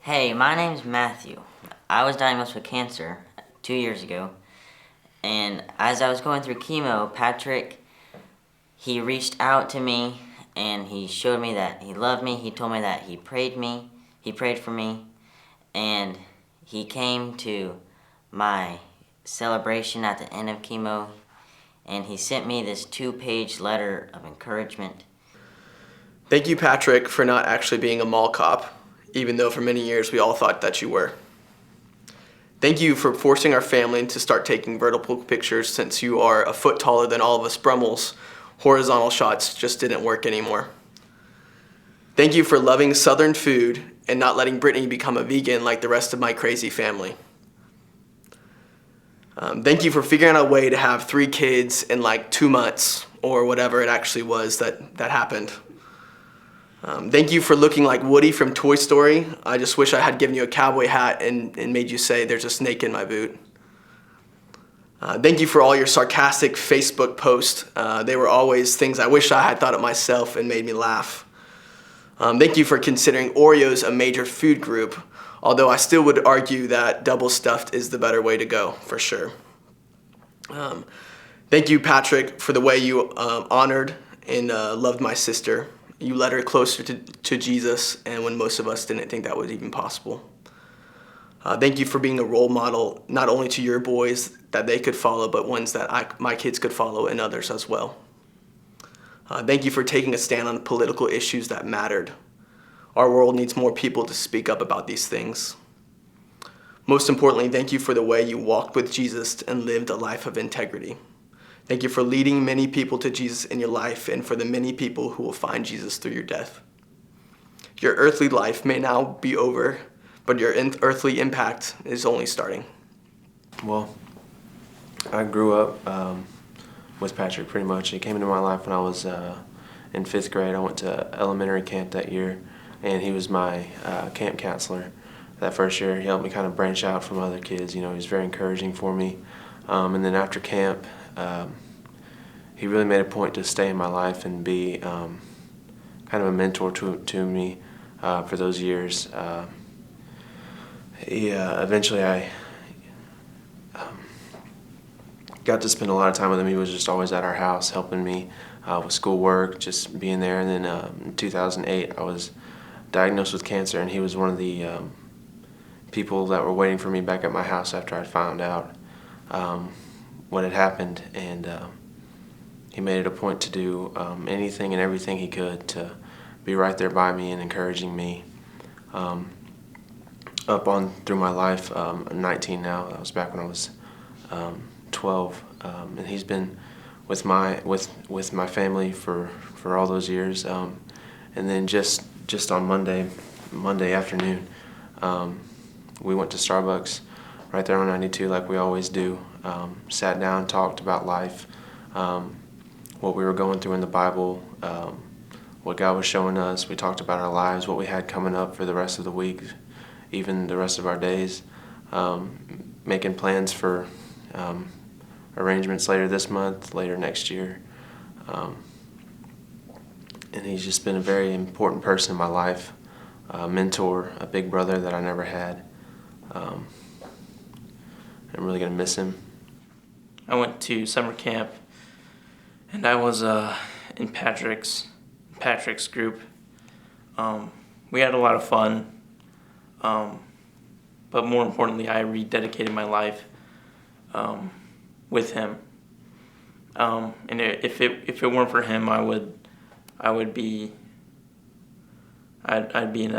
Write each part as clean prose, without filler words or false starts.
Hey, my name's Matthew. I was diagnosed with cancer 2 years ago, and as I was going through chemo, Patrick, he reached out to me and he showed me that he loved me. He told me that he prayed for me, and he came to my celebration at the end of chemo, and he sent me this 2-page letter of encouragement. Thank you, Patrick, for not actually being a mall cop, even though for many years we all thought that you were. Thank you for forcing our family to start taking vertical pictures since you are a foot taller than all of us Brummels. Horizontal shots just didn't work anymore. Thank you for loving Southern food and not letting Brittany become a vegan like the rest of my crazy family. Thank you for figuring out a way to have 3 kids in like 2 months or whatever it actually was that happened. Thank you for looking like Woody from Toy Story. I just wish I had given you a cowboy hat and made you say, "There's a snake in my boot." Thank you for all your sarcastic Facebook posts. They were always things I wish I had thought of myself and made me laugh. Thank you for considering Oreos a major food group, although I still would argue that double stuffed is the better way to go, for sure. Thank you, Patrick, for the way you honored and loved my sister. You led her closer to Jesus, and when most of us didn't think that was even possible. Thank you for being a role model, not only to your boys that they could follow, but ones that my kids could follow and others as well. Thank you for taking a stand on political issues that mattered. Our world needs more people to speak up about these things. Most importantly, thank you for the way you walked with Jesus and lived a life of integrity. Thank you for leading many people to Jesus in your life and for the many people who will find Jesus through your death. Your earthly life may now be over, but your earthly impact is only starting. Well, I grew up with Patrick pretty much. He came into my life when I was in 5th grade. I went to elementary camp that year, and he was my camp counselor that first year. He helped me kind of branch out from other kids. You know, he was very encouraging for me. And then after camp, he really made a point to stay in my life and be kind of a mentor to me for those years. Eventually I got to spend a lot of time with him. He was just always at our house helping me with schoolwork, just being there. And then in 2008, I was diagnosed with cancer, and he was one of the people that were waiting for me back at my house after I found out what had happened. And he made it a point to do anything and everything he could to be right there by me and encouraging me up on through my life. I'm 19 now. That was back when I was 12, and he's been with my family for all those years. And then just on Monday afternoon, we went to Starbucks right there on 92 like we always do. Sat down, talked about life, what we were going through in the Bible, what God was showing us. We talked about our lives, what we had coming up for the rest of the week, even the rest of our days, making plans for arrangements later this month, later next year. And he's just been a very important person in my life, a mentor, a big brother that I never had. I'm really going to miss him. I went to summer camp, and I was in Patrick's group. We had a lot of fun, but more importantly, I rededicated my life with him. And if it weren't for him, I'd be in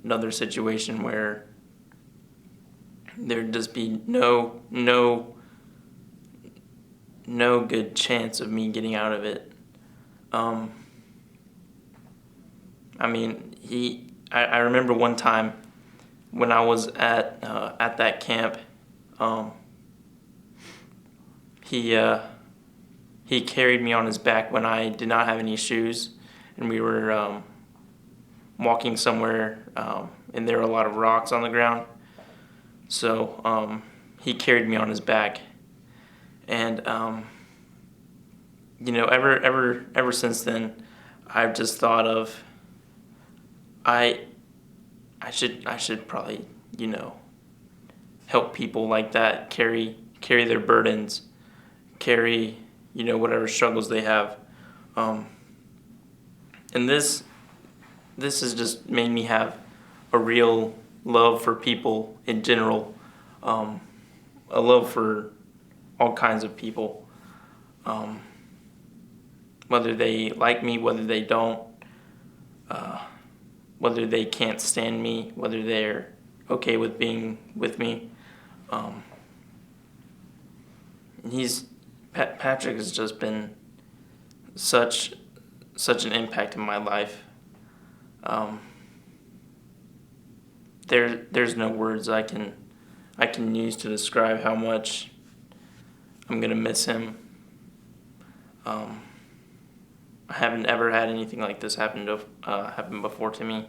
another situation where there'd just be no good chance of me getting out of it. I remember one time when I was at that camp, he carried me on his back when I did not have any shoes, and we were walking somewhere, and there were a lot of rocks on the ground. So he carried me on his back, and ever since then, I've just thought of I I should probably, help people like that carry their burdens, carry, whatever struggles they have. And this has just made me have a real love for people in general, a love for all kinds of people, whether they like me, whether they don't, whether they can't stand me, whether they're okay with being with me. Patrick has just been such an impact in my life. There's no words I can use to describe how much I'm gonna miss him. I haven't ever had anything like this happen before to me.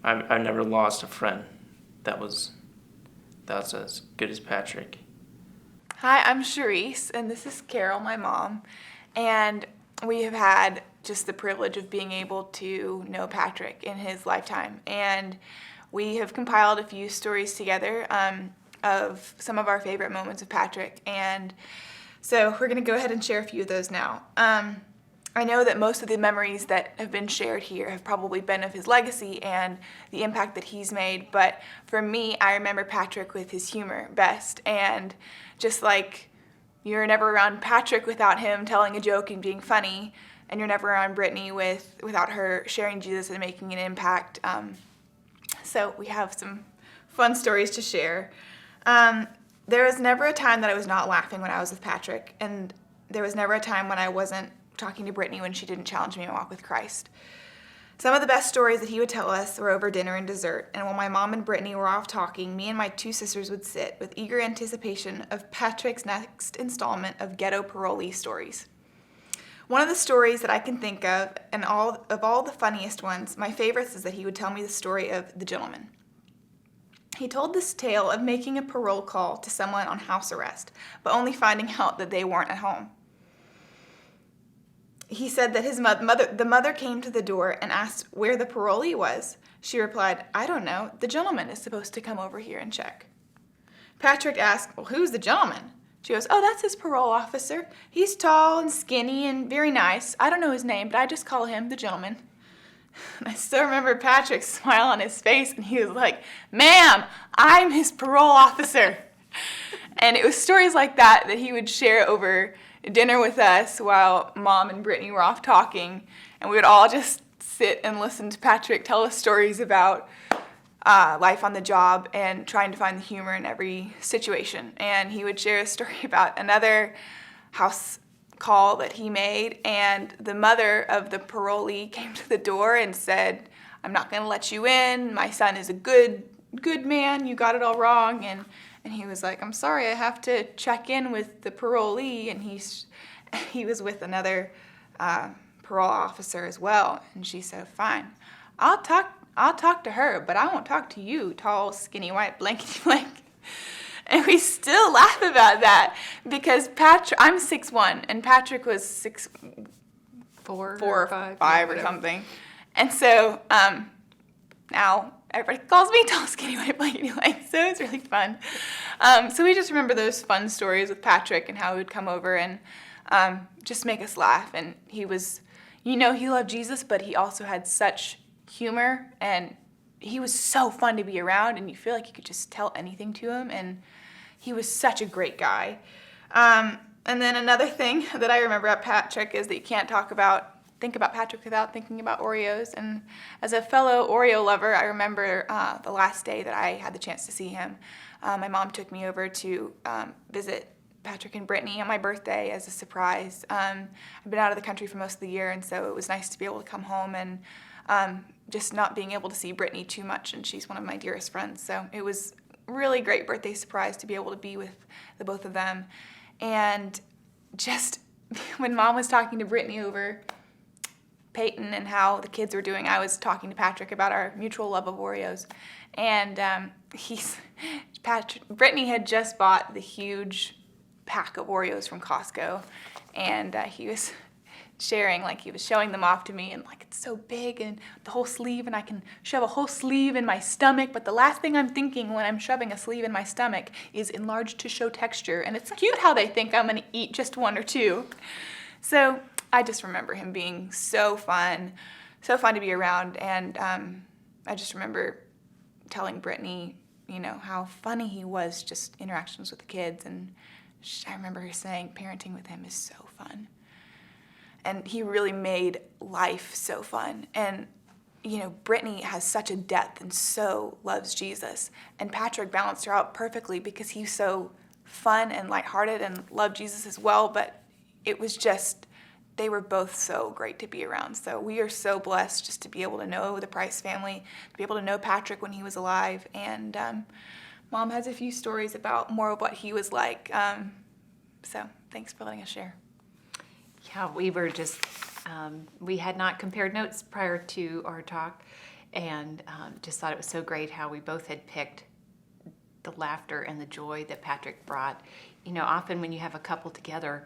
I've never lost a friend that's as good as Patrick. Hi, I'm Charisse, and this is Carol, my mom. And we have had just the privilege of being able to know Patrick in his lifetime. And we have compiled a few stories together of some of our favorite moments of Patrick. And so we're going to go ahead and share a few of those now. I know that most of the memories that have been shared here have probably been of his legacy and the impact that he's made. But for me, I remember Patrick with his humor best. And just like you're never around Patrick without him telling a joke and being funny, and you're never around Brittany without her sharing Jesus and making an impact. So we have some fun stories to share. There was never a time that I was not laughing when I was with Patrick, and there was never a time when I wasn't talking to Brittany when she didn't challenge me to walk with Christ. Some of the best stories that he would tell us were over dinner and dessert, and while my mom and Brittany were off talking, me and my two sisters would sit with eager anticipation of Patrick's next installment of Ghetto Parolee Stories. One of the stories that I can think of, and all the funniest ones, my favorites, is that he would tell me the story of the gentleman. He told this tale of making a parole call to someone on house arrest, but only finding out that they weren't at home. He said that the mother came to the door and asked where the parolee was. She replied, "I don't know. The gentleman is supposed to come over here and check." Patrick asked, "Well, who's the gentleman?" She goes, "Oh, that's his parole officer. He's tall and skinny and very nice. I don't know his name, but I just call him the gentleman." And I still remember Patrick's smile on his face, and he was like, "Ma'am, I'm his parole officer." And it was stories like that he would share over dinner with us while Mom and Brittany were off talking, and we would all just sit and listen to Patrick tell us stories about life on the job and trying to find the humor in every situation. And he would share a story about another house call that he made, and the mother of the parolee came to the door and said, "I'm not going to let you in. My son is a good man. You got it all wrong." And he was like, "I'm sorry, I have to check in with the parolee." And he was with another parole officer as well. And she said, "Fine, I'll talk to her, but I won't talk to you, tall, skinny, white, blankety blank." And we still laugh about that because I'm 6'1", and Patrick was 6'4" or 5 or something. And so now everybody calls me tall, skinny, white, blankety blank, so it's really fun. So we just remember those fun stories with Patrick and how he would come over and just make us laugh. And he was, he loved Jesus, but he also had such humor, and he was so fun to be around, and you feel like you could just tell anything to him, and he was such a great guy. And then another thing that I remember about Patrick is that you can't think about Patrick without thinking about Oreos. And as a fellow Oreo lover, I remember the last day that I had the chance to see him. My mom took me over to visit Patrick and Brittany on my birthday as a surprise. I've been out of the country for most of the year, and so it was nice to be able to come home and just not being able to see Brittany too much, and she's one of my dearest friends. So it was a really great birthday surprise to be able to be with the both of them. And just when Mom was talking to Brittany over Peyton and how the kids were doing, I was talking to Patrick about our mutual love of Oreos. And Brittany had just bought the huge pack of Oreos from Costco, and he was sharing, like he was showing them off to me, and like it's so big and the whole sleeve, and I can shove a whole sleeve in my stomach, but the last thing I'm thinking when I'm shoving a sleeve in my stomach is enlarged to show texture, and it's cute how they think I'm gonna eat just one or two. So I just remember him being so fun to be around, and I just remember telling Brittany, you know, how funny he was, just interactions with the kids, and I remember her saying parenting with him is so fun. And he really made life so fun. And, you know, Brittany has such a depth and so loves Jesus. And Patrick balanced her out perfectly because he's so fun and lighthearted and loved Jesus as well. But it was just, they were both so great to be around. So we are so blessed just to be able to know the Price family, to be able to know Patrick when he was alive. And Mom has a few stories about more of what he was like. So thanks for letting us share. Yeah, we were just, we had not compared notes prior to our talk, and just thought it was so great how we both had picked the laughter and the joy that Patrick brought. You know, often when you have a couple together,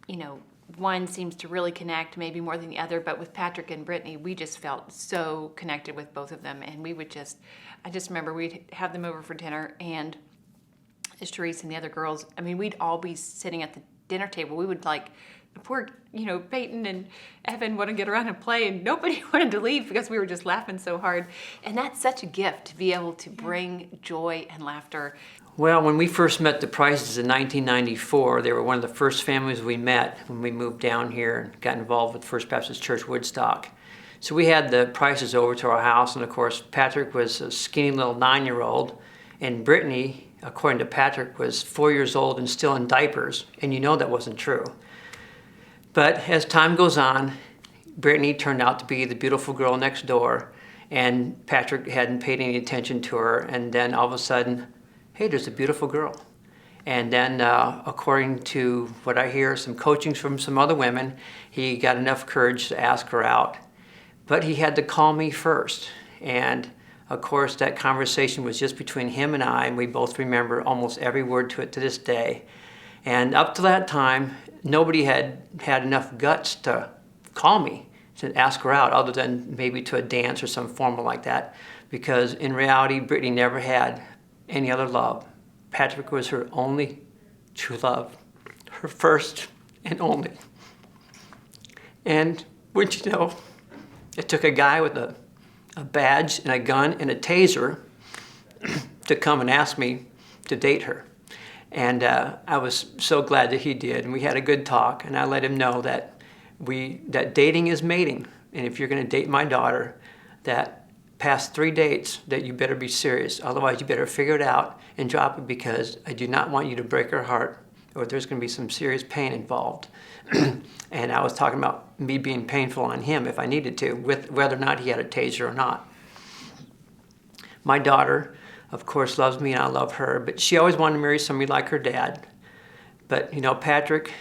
you know, one seems to really connect maybe more than the other, but with Patrick and Brittany, we just felt so connected with both of them, and we would just, I just remember we'd have them over for dinner, and as Therese and the other girls, I mean, we'd all be sitting at the dinner table. We would like, poor, you know, Peyton and Evan want to get around and play, and nobody wanted to leave because we were just laughing so hard. And that's such a gift to be able to bring joy and laughter. Well, when we first met the Prices in 1994, they were one of the first families we met when we moved down here and got involved with First Baptist Church Woodstock. So we had the Prices over to our house, and of course Patrick was a skinny little 9-year-old, and Brittany, according to Patrick, was 4 years old and still in diapers, and you know that wasn't true. But as time goes on, Brittany turned out to be the beautiful girl next door, and Patrick hadn't paid any attention to her, and then all of a sudden, hey, there's a beautiful girl. And then, according to what I hear, some coaching from some other women, he got enough courage to ask her out. But he had to call me first, and of course, that conversation was just between him and I, and we both remember almost every word to it to this day. And up to that time, nobody had enough guts to call me, to ask her out, other than maybe to a dance or some formal like that, because in reality, Brittany never had any other love. Patrick was her only true love, her first and only. And wouldn't you know, it took a guy with a badge and a gun and a taser to come and ask me to date her. And I was so glad that he did, and we had a good talk, and I let him know that dating is mating, and if you're going to date my daughter, that past 3 dates, that you better be serious. Otherwise, you better figure it out and drop it, because I do not want you to break her heart, or there's going to be some serious pain involved. And I was talking about me being painful on him if I needed to, with whether or not he had a taser or not. My daughter, of course, loves me and I love her, but she always wanted to marry somebody like her dad. But, you know, Patrick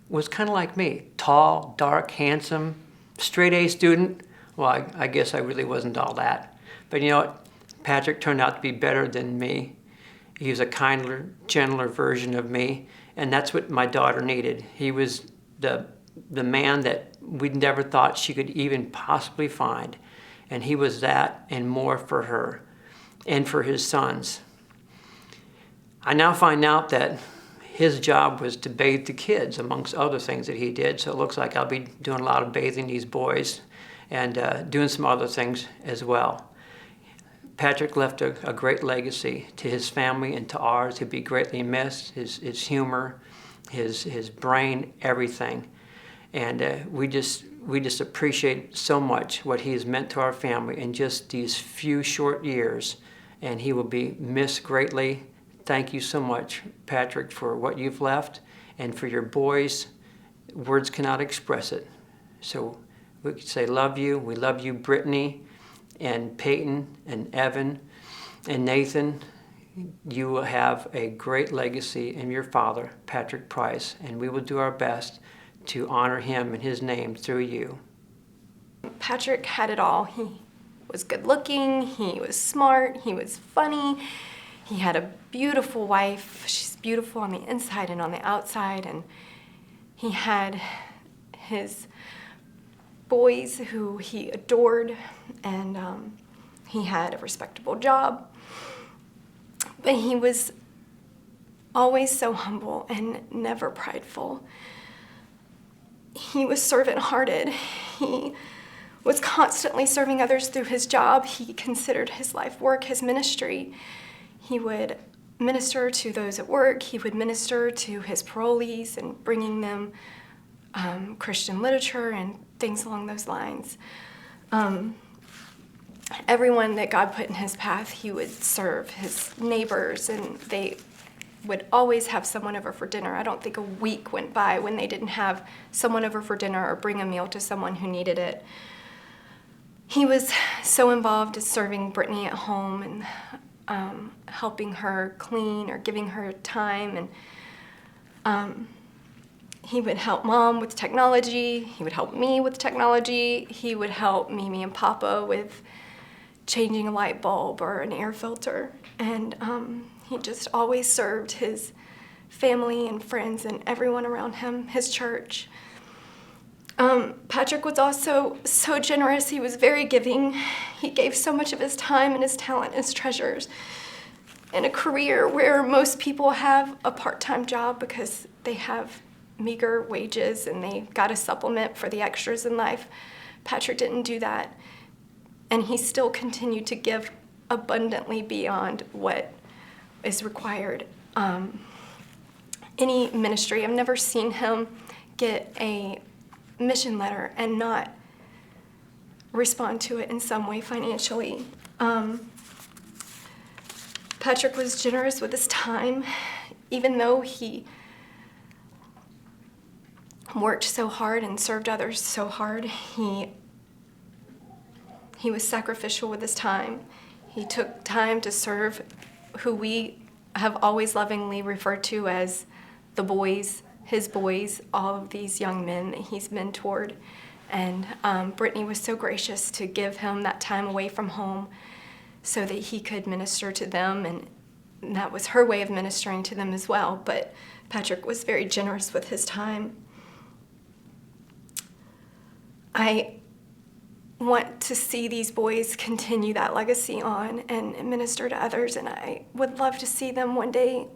was kind of like me, tall, dark, handsome, straight-A student. Well, I guess I really wasn't all that. But you know what? Patrick turned out to be better than me. He was a kinder, gentler version of me, and that's what my daughter needed. He was the man that we'd never thought she could even possibly find, and he was that and more for her and for his sons. I now find out that his job was to bathe the kids, amongst other things that he did, so it looks like I'll be doing a lot of bathing these boys and doing some other things as well. Patrick left a great legacy to his family and to ours. He'll be greatly missed, his humor, his brain, everything. And we just appreciate so much what he has meant to our family in just these few short years, and he will be missed greatly. Thank you so much, Patrick, for what you've left, and for your boys. Words cannot express it. So we could say love you. We love you, Brittany, and Peyton, and Evan, and Nathan. You will have a great legacy in your father, Patrick Price, and we will do our best to honor him and his name through you. Patrick had it all. He was good looking, he was smart, he was funny, he had a beautiful wife. She's beautiful on the inside and on the outside, and he had his boys who he adored, and he had a respectable job. But he was always so humble and never prideful. He was servant-hearted. He was constantly serving others through his job. He considered his life work, his ministry. He would minister to those at work. He would minister to his parolees and bringing them Christian literature and things along those lines. Everyone that God put in his path, he would serve his neighbors, and they would always have someone over for dinner. I don't think a week went by when they didn't have someone over for dinner or bring a meal to someone who needed it. He was so involved in serving Brittany at home and helping her clean or giving her time. And he would help Mom with technology. He would help me with technology. He would help Mimi and Papa with changing a light bulb or an air filter. And he just always served his family and friends and everyone around him, his church. Patrick was also so generous. He was very giving. He gave so much of his time and his talent and his treasures in a career where most people have a part-time job because they have meager wages and they got a supplement for the extras in life. Patrick didn't do that. And he still continued to give abundantly beyond what is required. Any ministry, I've never seen him get a mission letter and not respond to it in some way financially. Patrick was generous with his time, even though he worked so hard and served others so hard. He was sacrificial with his time. He took time to serve who we have always lovingly referred to as the boys, his boys, all of these young men that he's mentored. And Brittany was so gracious to give him that time away from home so that he could minister to them, and that was her way of ministering to them as well. But Patrick was very generous with his time. I want to see these boys continue that legacy on and minister to others, and I would love to see them one day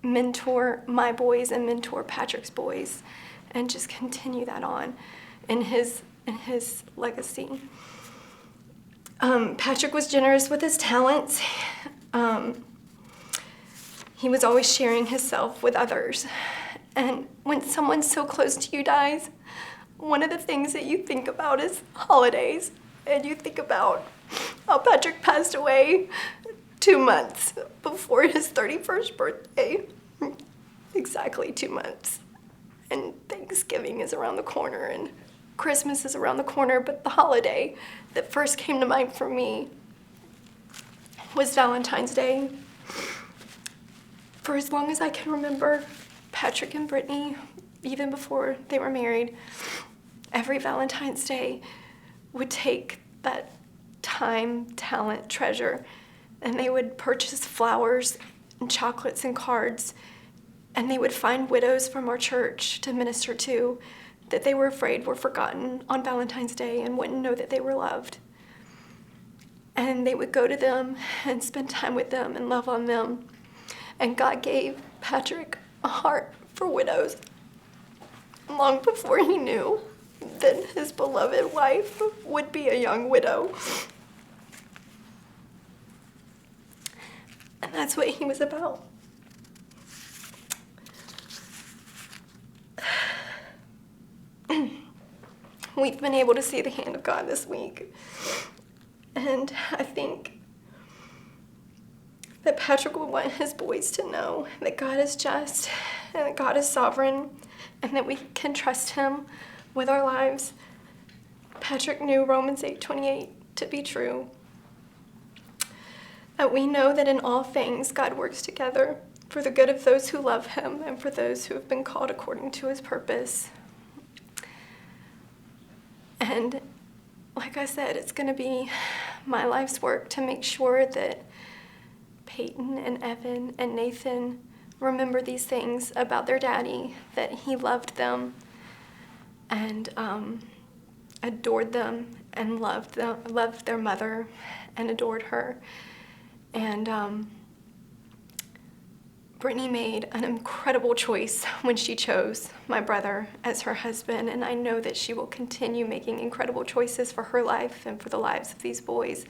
mentor my boys and mentor Patrick's boys and just continue that on in his legacy. Patrick was generous with his talents. He was always sharing himself with others. And when someone so close to you dies, one of the things that you think about is holidays. And you think about how Patrick passed away 2 months before his 31st birthday. Exactly 2 months. And Thanksgiving is around the corner, and Christmas is around the corner, but the holiday that first came to mind for me was Valentine's Day. For as long as I can remember, Patrick and Brittany, even before they were married, every Valentine's Day would take that time, talent, treasure, and they would purchase flowers and chocolates and cards, and they would find widows from our church to minister to that they were afraid were forgotten on Valentine's Day and wouldn't know that they were loved. And they would go to them and spend time with them and love on them. And God gave Patrick a heart for widows long before he knew that his beloved wife would be a young widow. And that's what he was about. We've been able to see the hand of God this week. And I think that Patrick would want his boys to know that God is just and that God is sovereign and that we can trust him with our lives. Patrick knew Romans 8:28 to be true. That we know that in all things God works together for the good of those who love him and for those who have been called according to his purpose. And like I said, it's going to be my life's work to make sure that Peyton and Evan and Nathan remember these things about their daddy, that he loved them, and adored them and loved their mother and adored her. And Brittany made an incredible choice when she chose my brother as her husband, and I know that she will continue making incredible choices for her life and for the lives of these boys